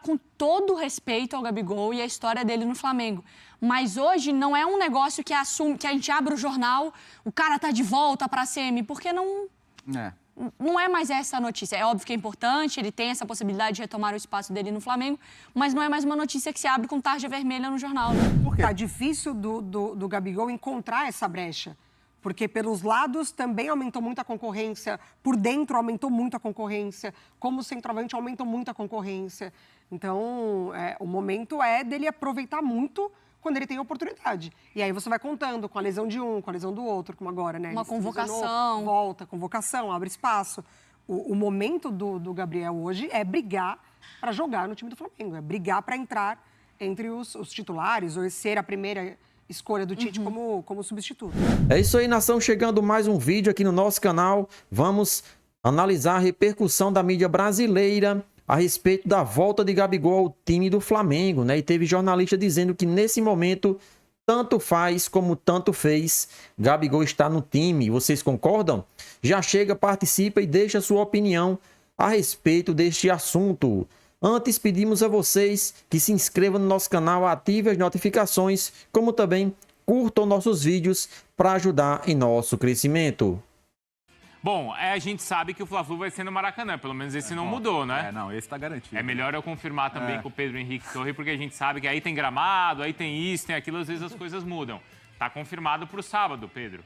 Com todo respeito ao Gabigol e a história dele no Flamengo. Mas hoje não é um negócio que assume, que a gente abre o jornal, o cara tá de volta pra CM, porque não é mais essa a notícia. É óbvio que é importante, ele tem essa possibilidade de retomar o espaço dele no Flamengo, mas não é mais uma notícia que se abre com tarja vermelha no jornal. Por quê? Tá difícil do Gabigol encontrar essa brecha. Porque pelos lados também aumentou muito a concorrência, por dentro aumentou muito a concorrência, como centroavante aumentou muito a concorrência. Então, o momento é dele aproveitar muito quando ele tem a oportunidade. E aí você vai contando com a lesão de um, com a lesão do outro, como agora, né? Uma Ele se lesionou, convocação. volta, convocação, abre espaço. O momento do Gabriel hoje é brigar para jogar no time do Flamengo, é brigar para entrar entre os titulares ou ser a primeira escolha do Tite como substituto. É isso aí, nação. Chegando mais um vídeo aqui no nosso canal. Vamos analisar a repercussão da mídia brasileira a respeito da volta de Gabigol ao time do Flamengo, né? E teve jornalista dizendo que nesse momento tanto faz como tanto fez. Gabigol está no time. Vocês concordam? Já chega, participa e deixa sua opinião a respeito deste assunto. Antes, pedimos a vocês que se inscrevam no nosso canal, ativem as notificações, como também curtam nossos vídeos para ajudar em nosso crescimento. Bom, a gente sabe que o Fla-Flu vai ser no Maracanã, pelo menos esse não mudou, né? Não, esse tá garantido. É melhor eu confirmar também com o Pedro Henrique Torre, porque a gente sabe que aí tem gramado, aí tem isso, tem aquilo, às vezes as coisas mudam. Tá confirmado para o sábado, Pedro.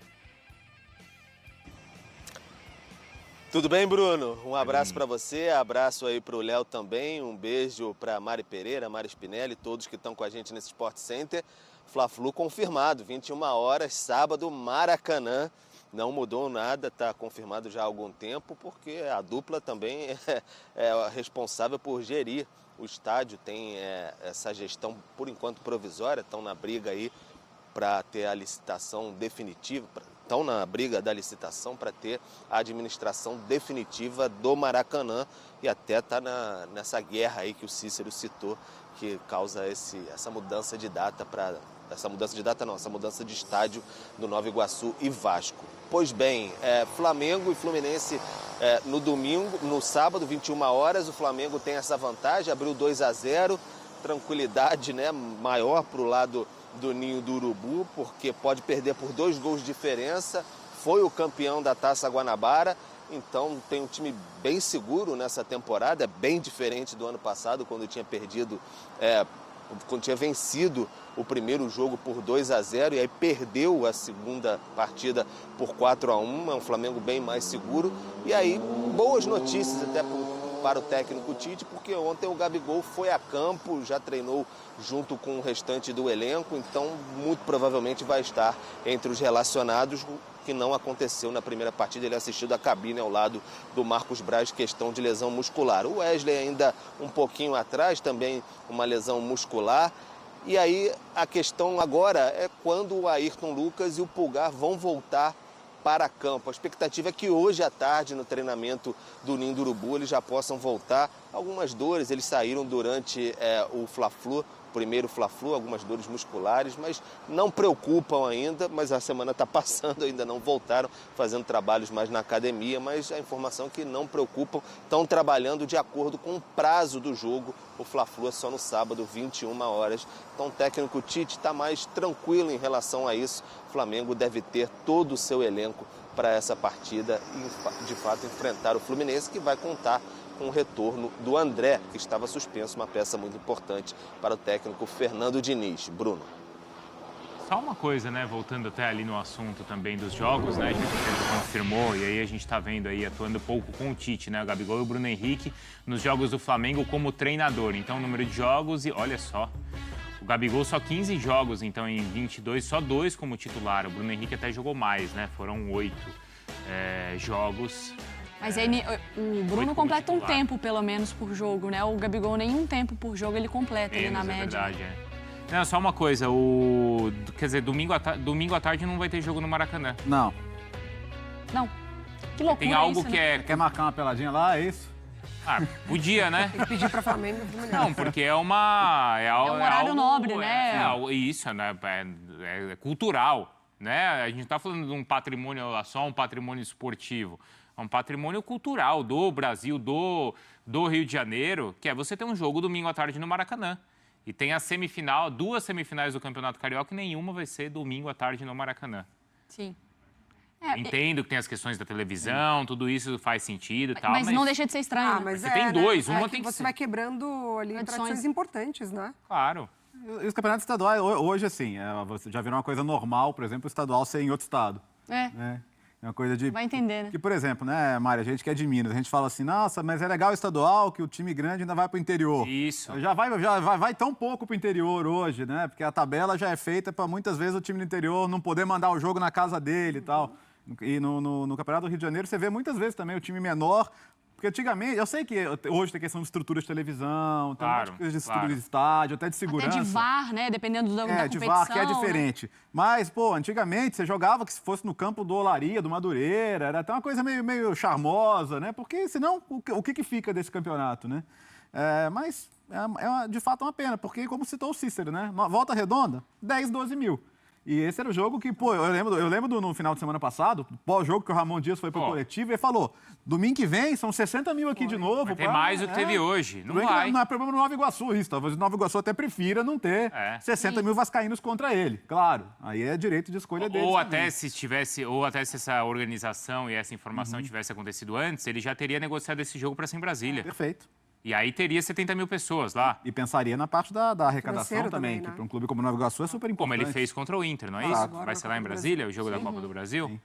Tudo bem, Bruno? Um abraço para você, abraço aí para o Léo também, um beijo para Mari Pereira, Mari Spinelli, todos que estão com a gente nesse Sport Center. Fla-Flu confirmado, 21 horas, sábado, Maracanã. Não mudou nada, está confirmado já há algum tempo, porque a dupla também é responsável por gerir o estádio, tem essa gestão, por enquanto, provisória, estão na briga aí para ter a licitação definitiva, estão na briga da licitação para ter a administração definitiva do Maracanã e até está nessa guerra aí que o Cícero citou, que causa essa mudança de data para... Essa mudança de estádio do Nova Iguaçu e Vasco. Pois bem, Flamengo e Fluminense no sábado, 21 horas, o Flamengo tem essa vantagem, abriu 2-0, tranquilidade, né, maior para o lado do Ninho do Urubu, porque pode perder por 2 gols de diferença, foi o campeão da Taça Guanabara, então tem um time bem seguro nessa temporada, é bem diferente do ano passado, quando tinha vencido o primeiro jogo por 2-0 e aí perdeu a segunda partida por 4-1, é um Flamengo bem mais seguro. E aí, boas notícias até para o técnico Tite, porque ontem o Gabigol foi a campo, já treinou junto com o restante do elenco, então muito provavelmente vai estar entre os relacionados, que não aconteceu na primeira partida, ele assistiu da cabine ao lado do Marcos Braz, questão de lesão muscular. O Wesley ainda um pouquinho atrás, também uma lesão muscular. E aí a questão agora é quando o Ayrton Lucas e o Pulgar vão voltar para campo. A expectativa é que hoje à tarde, no treinamento do Ninho do Urubu, eles já possam voltar. Algumas dores, eles saíram durante o Fla-Flu, primeiro Fla-Flu, algumas dores musculares, mas não preocupam ainda, mas a semana está passando, ainda não voltaram, fazendo trabalhos mais na academia, mas a informação é que não preocupam, estão trabalhando de acordo com o prazo do jogo. O Fla-Flu é só no sábado, 21 horas. Então o técnico Tite está mais tranquilo em relação a isso. O Flamengo deve ter todo o seu elenco para essa partida e, de fato, enfrentar o Fluminense, que vai contar com o retorno do André, que estava suspenso, uma peça muito importante para o técnico Fernando Diniz. Bruno. Só uma coisa, né, voltando até ali no assunto também dos jogos, né, a gente confirmou, e aí a gente está vendo aí, atuando pouco com o Tite, né, o Gabigol e o Bruno Henrique, nos jogos do Flamengo como treinador. Então, o número de jogos, e olha só, o Gabigol só 15 jogos, então em 22, só 2 como titular. O Bruno Henrique até jogou mais, né, foram 8 jogos. Mas aí o Bruno completa um tempo, pelo menos, por jogo, né? O Gabigol nenhum tempo por jogo ele completa, ele na média. É verdade, Não, só uma coisa, quer dizer, domingo à tarde não vai ter jogo no Maracanã. Não. Não. Que loucura. Tem algo isso, que né? Quer marcar uma peladinha lá, é isso? Podia, né? Tem que pedir para Flamengo e Fluminense. Não, porque é um horário nobre, né? Isso, né? É cultural, né? A gente tá falando de um patrimônio só, um patrimônio esportivo. É um patrimônio cultural do Brasil, do Rio de Janeiro, que é você ter um jogo domingo à tarde no Maracanã. E tem a semifinal, 2 semifinais do Campeonato Carioca e nenhuma vai ser domingo à tarde no Maracanã. Sim. Entendo que tem as questões da televisão, tudo isso faz sentido e tal, mas não deixa de ser estranho. Mas você tem dois, né? uma tem que você ser. vai quebrando ali tradições importantes, né? Claro. E os campeonatos estaduais, hoje, assim, você já virou uma coisa normal, por exemplo, o estadual ser em outro estado. Né? É uma coisa de... Vai entender, né? Que, por exemplo, né, Mari, a gente que é de Minas, a gente fala assim, nossa, mas é legal o estadual que o time grande ainda vai para o interior. Isso. Já vai tão pouco para o interior hoje, né? Porque a tabela já é feita para muitas vezes o time do interior não poder mandar o jogo na casa dele e tal. E no Campeonato do Rio de Janeiro você vê muitas vezes também o time menor. Porque antigamente, eu sei que hoje tem questão de estrutura de televisão, tem Claro, de estrutura de estádio, até de segurança. Até de VAR, né? Dependendo da competição. De VAR, que é né? diferente. Mas, pô, antigamente você jogava que se fosse no campo do Olaria, do Madureira, era até uma coisa meio charmosa, né? Porque senão, o que fica desse campeonato, né? Mas de fato uma pena, porque como citou o Cícero, né? Volta Redonda, 10, 12 mil. E esse era o jogo que, pô, eu lembro no final de semana passado, pós-jogo que o Ramon Dias foi pro coletivo e ele falou, domingo que vem são 60 mil aqui de novo. Vai ter mais do que teve hoje, não vai. Não é problema no Nova Iguaçu isso, talvez o Nova Iguaçu até prefira não ter 60 mil vascaínos contra ele, claro. Aí é direito de escolha dele. Ou até se essa organização e essa informação tivesse acontecido antes, ele já teria negociado esse jogo para ser em Brasília. Perfeito. E aí teria 70 mil pessoas lá. E pensaria na parte da arrecadação também, né? que para um clube como o Nova Iguaçu é super importante. Como ele fez contra o Inter, não é isso? Vai ser lá em Brasília, o jogo da Copa do Brasil? Sim.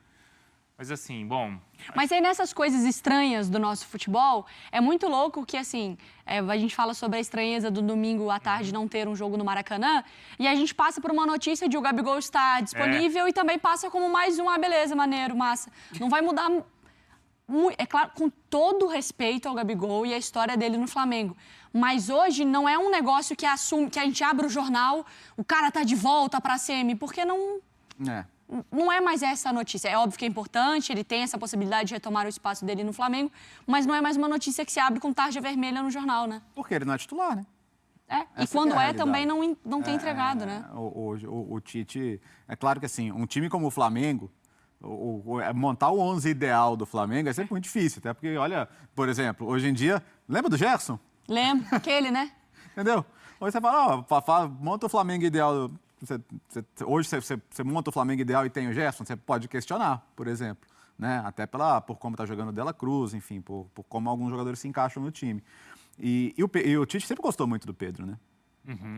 Mas assim, bom... Mas aí nessas coisas estranhas do nosso futebol, é muito louco que, assim, a gente fala sobre a estranheza do domingo à tarde não ter um jogo no Maracanã, e a gente passa por uma notícia de o Gabigol estar disponível e também passa como mais beleza, maneiro, massa. Não vai mudar... É claro, com todo o respeito ao Gabigol e a história dele no Flamengo. Mas hoje não é um negócio que a gente abre o jornal, o cara tá de volta para a semi, porque não é mais essa a notícia. É óbvio que é importante, ele tem essa possibilidade de retomar o espaço dele no Flamengo, mas não é mais uma notícia que se abre com tarja vermelha no jornal, né? Porque ele não é titular, né? E quando também não tem entregado, né? O Tite... É claro que, assim, um time como o Flamengo, montar o 11 ideal do Flamengo é sempre muito difícil, até porque, olha, por exemplo, hoje em dia... Lembra do Gerson? Lembro, aquele, né? Entendeu? Hoje você fala, monta o Flamengo ideal... Hoje você monta o Flamengo ideal e tem o Gerson, você pode questionar, por exemplo. Né? Até por como está jogando o Dela Cruz, enfim, por como alguns jogadores se encaixam no time. E o Tite sempre gostou muito do Pedro, né?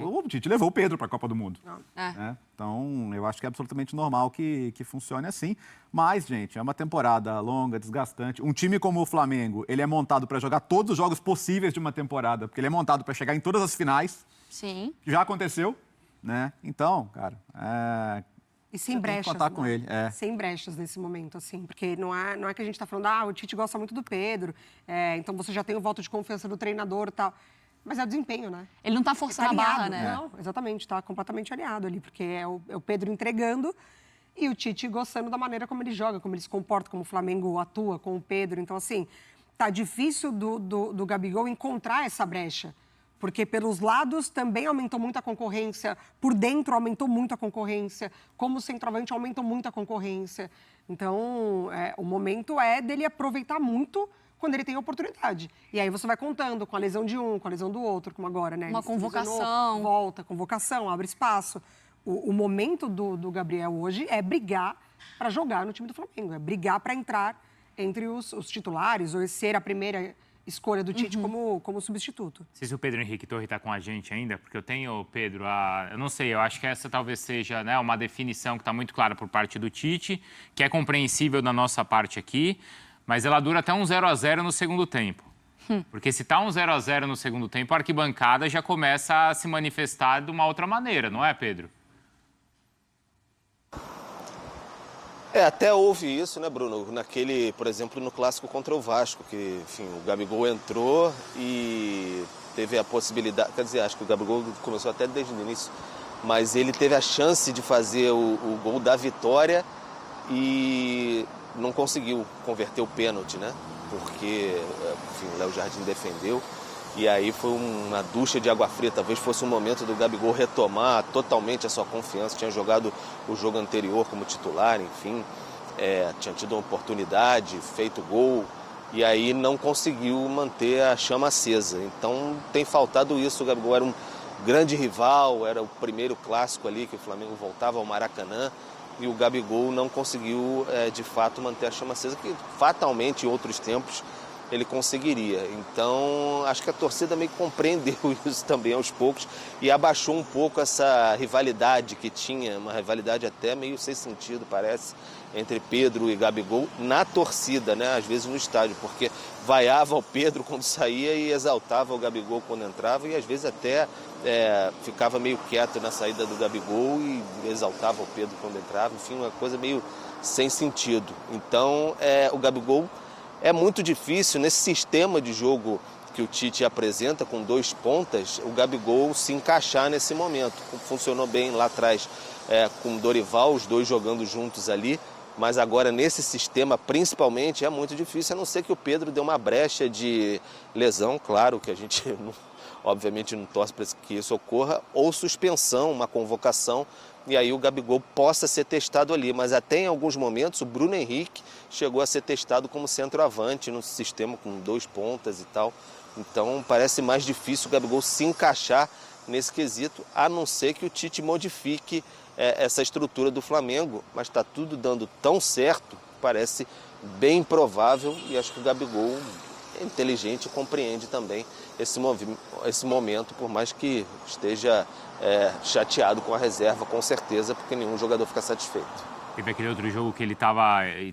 O Tite levou o Pedro para a Copa do Mundo. Né? Então, eu acho que é absolutamente normal que funcione assim. Mas, gente, é uma temporada longa, desgastante. Um time como o Flamengo, ele é montado para jogar todos os jogos possíveis de uma temporada, porque ele é montado para chegar em todas as finais. Sim. Já aconteceu, né? Então, cara... E sem brechas, contar com ele. Sem brechas nesse momento, assim, porque não é que a gente está falando, o Tite gosta muito do Pedro, então você já tem o voto de confiança do treinador e tal. Mas é o desempenho, né? Ele não está forçando a barra, né? Não, exatamente, está completamente alinhado ali, porque é o Pedro entregando e o Tite gostando da maneira como ele joga, como ele se comporta, como o Flamengo atua com o Pedro. Então, assim, tá difícil do Gabigol encontrar essa brecha. Porque pelos lados também aumentou muito a concorrência, por dentro aumentou muito a concorrência, como centroavante aumentou muito a concorrência. Então, o momento é dele aproveitar muito quando ele tem a oportunidade. E aí você vai contando com a lesão de um, com a lesão do outro, como agora, né? Uma convocação. Volta, convocação, abre espaço. O momento do Gabriel hoje é brigar para jogar no time do Flamengo, é brigar para entrar entre os titulares ou ser a primeira escolha do Tite como substituto. Não sei se o Pedro Henrique Torre está com a gente ainda, porque eu tenho, Pedro, eu não sei, eu acho que essa talvez seja, né, uma definição que está muito clara por parte do Tite, que é compreensível da nossa parte aqui, mas ela dura até um 0-0 no segundo tempo. Porque se está um 0-0 no segundo tempo, a arquibancada já começa a se manifestar de uma outra maneira, não é, Pedro? Até houve isso, né, Bruno? Por exemplo, no clássico contra o Vasco, que, enfim, o Gabigol entrou e teve a possibilidade, quer dizer, acho que o Gabigol começou até desde o início, mas ele teve a chance de fazer o gol da vitória e não conseguiu converter o pênalti, né? Porque, enfim, o Léo Jardim defendeu. E aí foi uma ducha de água fria. Talvez fosse um momento do Gabigol retomar totalmente a sua confiança. Tinha jogado o jogo anterior como titular, enfim. tinha tido uma oportunidade, feito gol, e aí não conseguiu manter a chama acesa. Então tem faltado isso. O Gabigol era um grande rival, era o primeiro clássico ali que o Flamengo voltava ao Maracanã, e o Gabigol não conseguiu, de fato, manter a chama acesa, que fatalmente em outros tempos ele conseguiria. Então, acho que a torcida meio que compreendeu isso também aos poucos e abaixou um pouco essa rivalidade que tinha, uma rivalidade até meio sem sentido, parece, entre Pedro e Gabigol na torcida, né? Às vezes no estádio, porque vaiava o Pedro quando saía e exaltava o Gabigol quando entrava, e às vezes até ficava meio quieto na saída do Gabigol e exaltava o Pedro quando entrava, enfim, uma coisa meio sem sentido. Então, o Gabigol é muito difícil, nesse sistema de jogo que o Tite apresenta, com 2 pontas, o Gabigol se encaixar nesse momento. Funcionou bem lá atrás com o Dorival, os dois jogando juntos ali, mas agora nesse sistema, principalmente, é muito difícil, a não ser que o Pedro dê uma brecha de lesão, claro que a gente obviamente não torce para que isso ocorra, ou suspensão, uma convocação, e aí o Gabigol possa ser testado ali. Mas até em alguns momentos o Bruno Henrique chegou a ser testado como centroavante no sistema com 2 pontas e tal. Então parece mais difícil o Gabigol se encaixar nesse quesito, a não ser que o Tite modifique essa estrutura do Flamengo. Mas está tudo dando tão certo, parece bem improvável, e acho que o Gabigol é inteligente e compreende também esse momento, por mais que esteja chateado com a reserva, com certeza, porque nenhum jogador fica satisfeito. Teve aquele outro jogo que ele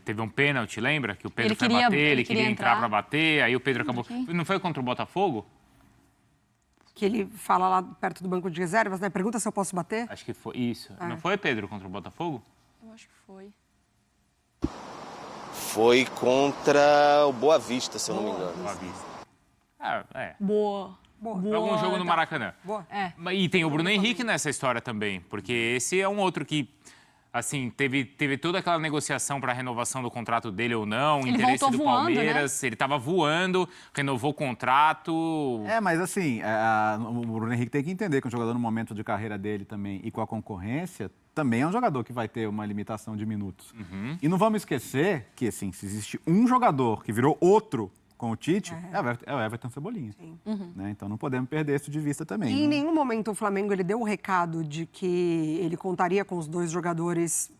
teve um pênalti, lembra? Que o Pedro foi bater, ele queria entrar para bater, aí o Pedro acabou... Não foi contra o Botafogo? Que ele fala lá perto do banco de reservas, né? Pergunta se eu posso bater. Acho que foi isso. Não foi, Pedro, contra o Botafogo? Eu acho que foi. Foi contra o Boa Vista, se eu não me engano. Boa Vista. Boa. Algum jogo no Maracanã. Boa. E tem o Bruno Henrique nessa história também, porque esse é um outro que, assim, teve toda aquela negociação para a renovação do contrato dele ou não, Ele interesse voltou do voando, Palmeiras, né? Ele estava voando, renovou o contrato. Mas assim, o Bruno Henrique tem que entender que um jogador no momento de carreira dele também e com a concorrência, também é um jogador que vai ter uma limitação de minutos. E não vamos esquecer que, assim, se existe um jogador que virou outro com o Tite, é o Everton Cebolinha. Né? Então não podemos perder isso de vista também. E em nenhum momento o Flamengo ele deu o recado de que ele contaria com os 2 jogadores,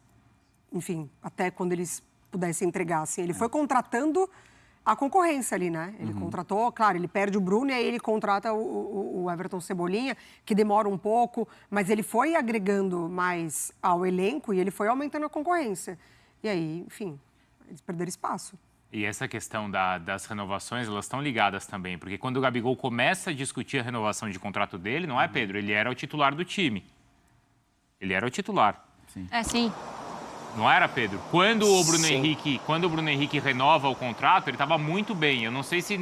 enfim, até quando eles pudessem entregar. Assim, ele foi contratando a concorrência ali, né? Ele contratou, claro, ele perde o Bruno e aí ele contrata o Everton Cebolinha, que demora um pouco, mas ele foi agregando mais ao elenco e ele foi aumentando a concorrência. E aí, enfim, eles perderam espaço. E essa questão das renovações, elas estão ligadas também, porque quando o Gabigol começa a discutir a renovação de contrato dele, não é, Pedro? Ele era o titular do time. Ele era o titular. Sim. Sim. Não era, Pedro? Quando o Bruno Henrique renova o contrato, ele estava muito bem. Eu não sei se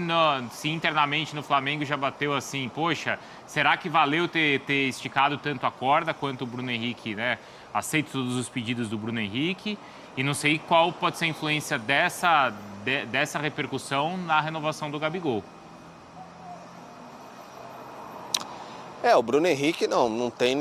internamente no Flamengo já bateu assim, poxa, será que valeu ter esticado tanto a corda quanto o Bruno Henrique, né? Aceito todos os pedidos do Bruno Henrique. E não sei qual pode ser a influência dessa repercussão na renovação do Gabigol. O Bruno Henrique não tem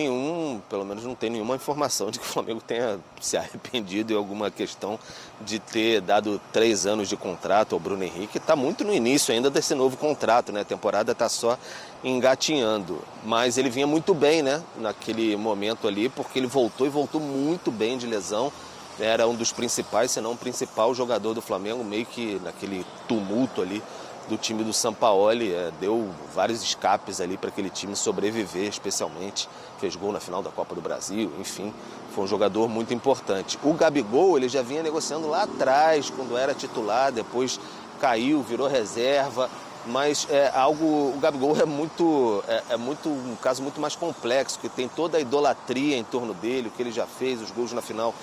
pelo menos não tem nenhuma informação de que o Flamengo tenha se arrependido em alguma questão de ter dado 3 anos de contrato ao Bruno Henrique. Está muito no início ainda desse novo contrato, né? A temporada está só engatinhando. Mas ele vinha muito bem, né? Naquele momento ali, porque ele voltou muito bem de lesão. Era um dos principais, se não o principal jogador do Flamengo, meio que naquele tumulto ali do time do Sampaoli, deu vários escapes ali para aquele time sobreviver, especialmente. Fez gol na final da Copa do Brasil, enfim, foi um jogador muito importante. O Gabigol, ele já vinha negociando lá atrás, quando era titular, depois caiu, virou reserva, mas o Gabigol é muito um caso muito mais complexo, que tem toda a idolatria em torno dele, o que ele já fez, os gols na final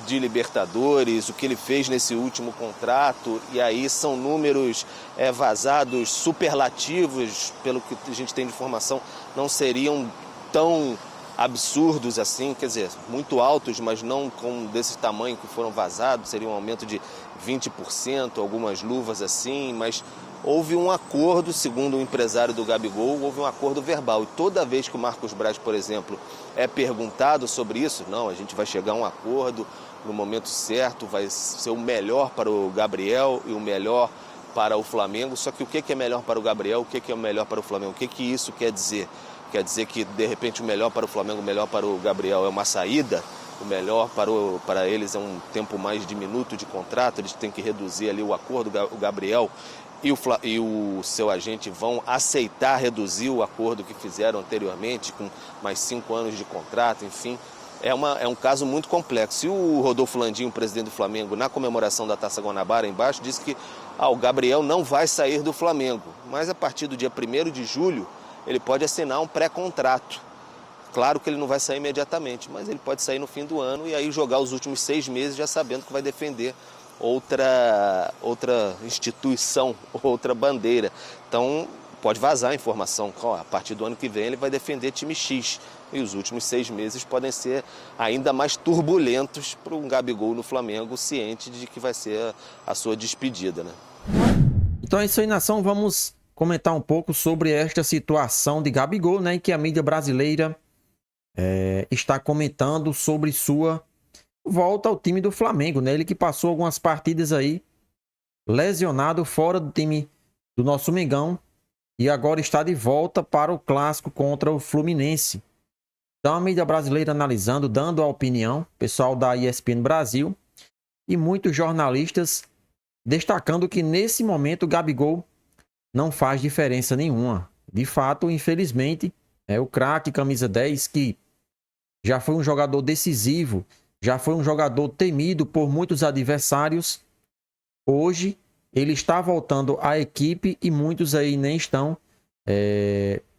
de Libertadores, o que ele fez nesse último contrato, e aí são números vazados superlativos, pelo que a gente tem de informação, não seriam tão absurdos assim, quer dizer, muito altos, mas não com desse tamanho que foram vazados, seria um aumento de 20%, algumas luvas assim, mas houve um acordo, segundo o empresário do Gabigol, houve um acordo verbal. E toda vez que o Marcos Braz, por exemplo, é perguntado sobre isso, não, a gente vai chegar a um acordo no momento certo, vai ser o melhor para o Gabriel e o melhor para o Flamengo. Só que o que é melhor para o Gabriel, o que é melhor para o Flamengo? O que isso quer dizer? Quer dizer que, de repente, o melhor para o Flamengo, o melhor para o Gabriel é uma saída? O melhor para eles é um tempo mais diminuto de contrato, eles têm que reduzir ali o acordo, o Gabriel e o seu agente vão aceitar reduzir o acordo que fizeram anteriormente, com mais 5 anos de contrato, enfim. É um caso muito complexo. E o Rodolfo Landim, o presidente do Flamengo, na comemoração da Taça Guanabara, embaixo, disse que o Gabriel não vai sair do Flamengo, mas a partir do dia 1º de julho, ele pode assinar um pré-contrato. Claro que ele não vai sair imediatamente, mas ele pode sair no fim do ano e aí jogar os últimos 6 meses já sabendo que vai defender outra instituição, outra bandeira. Então, pode vazar a informação. A partir do ano que vem ele vai defender time X. E os últimos 6 meses podem ser ainda mais turbulentos para um Gabigol no Flamengo, ciente de que vai ser a sua despedida, né? Então é isso aí, nação. Vamos comentar um pouco sobre esta situação de Gabigol, né? Em que a mídia brasileira está comentando sobre sua volta ao time do Flamengo, né? Ele que passou algumas partidas aí lesionado fora do time do nosso Mengão e agora está de volta para o clássico contra o Fluminense. Então a mídia brasileira analisando, dando a opinião, pessoal da ESPN Brasil e muitos jornalistas destacando que nesse momento o Gabigol não faz diferença nenhuma. De fato, infelizmente, o craque camisa 10, que já foi um jogador decisivo, já foi um jogador temido por muitos adversários, hoje ele está voltando à equipe e muitos aí nem estão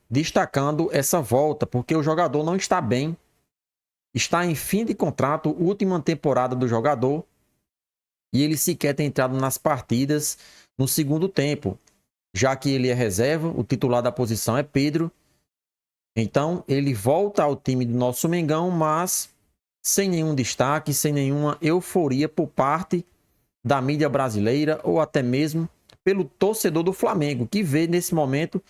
destacando essa volta, porque o jogador não está bem, está em fim de contrato, última temporada do jogador, e ele sequer tem entrado nas partidas no segundo tempo, já que ele é reserva, o titular da posição é Pedro. Então ele volta ao time do nosso Mengão, mas sem nenhum destaque, sem nenhuma euforia por parte da mídia brasileira ou até mesmo pelo torcedor do Flamengo, que vê nesse momento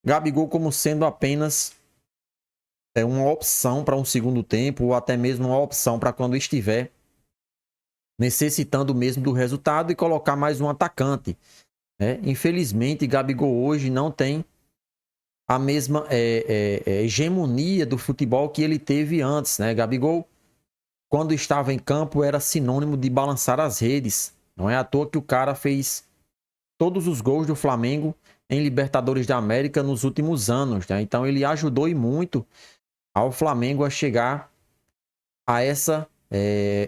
Gabigol como sendo apenas uma opção para um segundo tempo ou até mesmo uma opção para quando estiver necessitando mesmo do resultado e colocar mais um atacante. Infelizmente, Gabigol hoje não tem a mesma hegemonia do futebol que ele teve antes, né? Gabigol, quando estava em campo, era sinônimo de balançar as redes. Não é à toa que o cara fez todos os gols do Flamengo em Libertadores da América nos últimos anos, né? Então ele ajudou e muito ao Flamengo a chegar a essa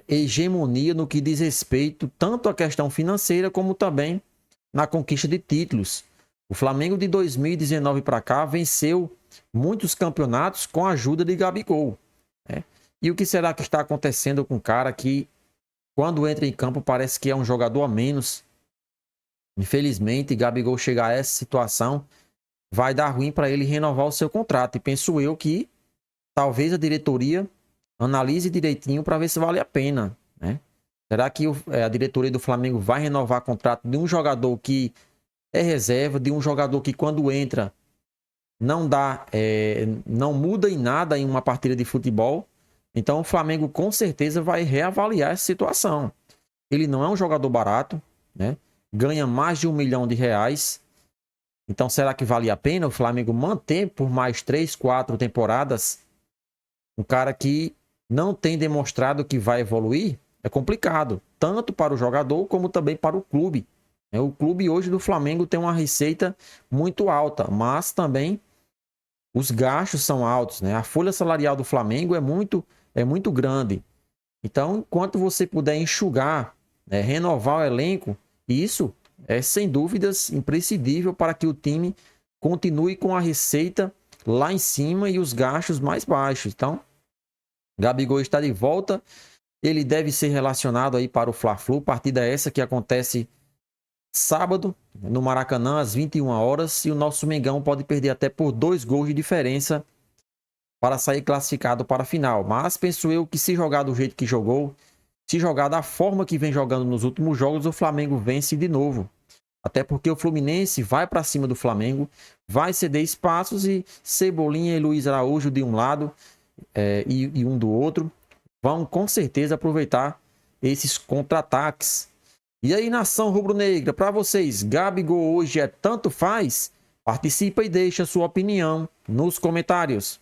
hegemonia no que diz respeito tanto à questão financeira como também na conquista de títulos. O Flamengo de 2019 para cá venceu muitos campeonatos com a ajuda de Gabigol, né? E o que será que está acontecendo com o cara que, quando entra em campo, parece que é um jogador a menos? Infelizmente, Gabigol chegar a essa situação vai dar ruim para ele renovar o seu contrato. E penso eu que talvez a diretoria analise direitinho para ver se vale a pena, né? Será que a diretoria do Flamengo vai renovar o contrato de um jogador que é reserva, de um jogador que quando entra não muda em nada em uma partida de futebol? Então o Flamengo com certeza vai reavaliar essa situação. Ele não é um jogador barato, né? Ganha mais de R$1 milhão. Então será que vale a pena o Flamengo manter por mais 3, 4 temporadas um cara que não tem demonstrado que vai evoluir? É complicado, tanto para o jogador como também para o clube. O clube hoje do Flamengo tem uma receita muito alta, mas também os gastos são altos, né? A folha salarial do Flamengo é muito grande. Então, enquanto você puder enxugar, né, renovar o elenco, isso é sem dúvidas imprescindível para que o time continue com a receita lá em cima e os gastos mais baixos. Então, Gabigol está de volta. Ele deve ser relacionado aí para o Fla-Flu, partida essa que acontece sábado no Maracanã às 21 horas, e o nosso Mengão pode perder até por 2 gols de diferença para sair classificado para a final. Mas penso eu que se jogar do jeito que jogou, se jogar da forma que vem jogando nos últimos jogos, o Flamengo vence de novo. Até porque o Fluminense vai para cima do Flamengo, vai ceder espaços e Cebolinha e Luiz Araújo de um lado e um do outro vão com certeza aproveitar esses contra-ataques. E aí, nação rubro-negra, para vocês, Gabigol hoje tanto faz? Participa e deixa sua opinião nos comentários.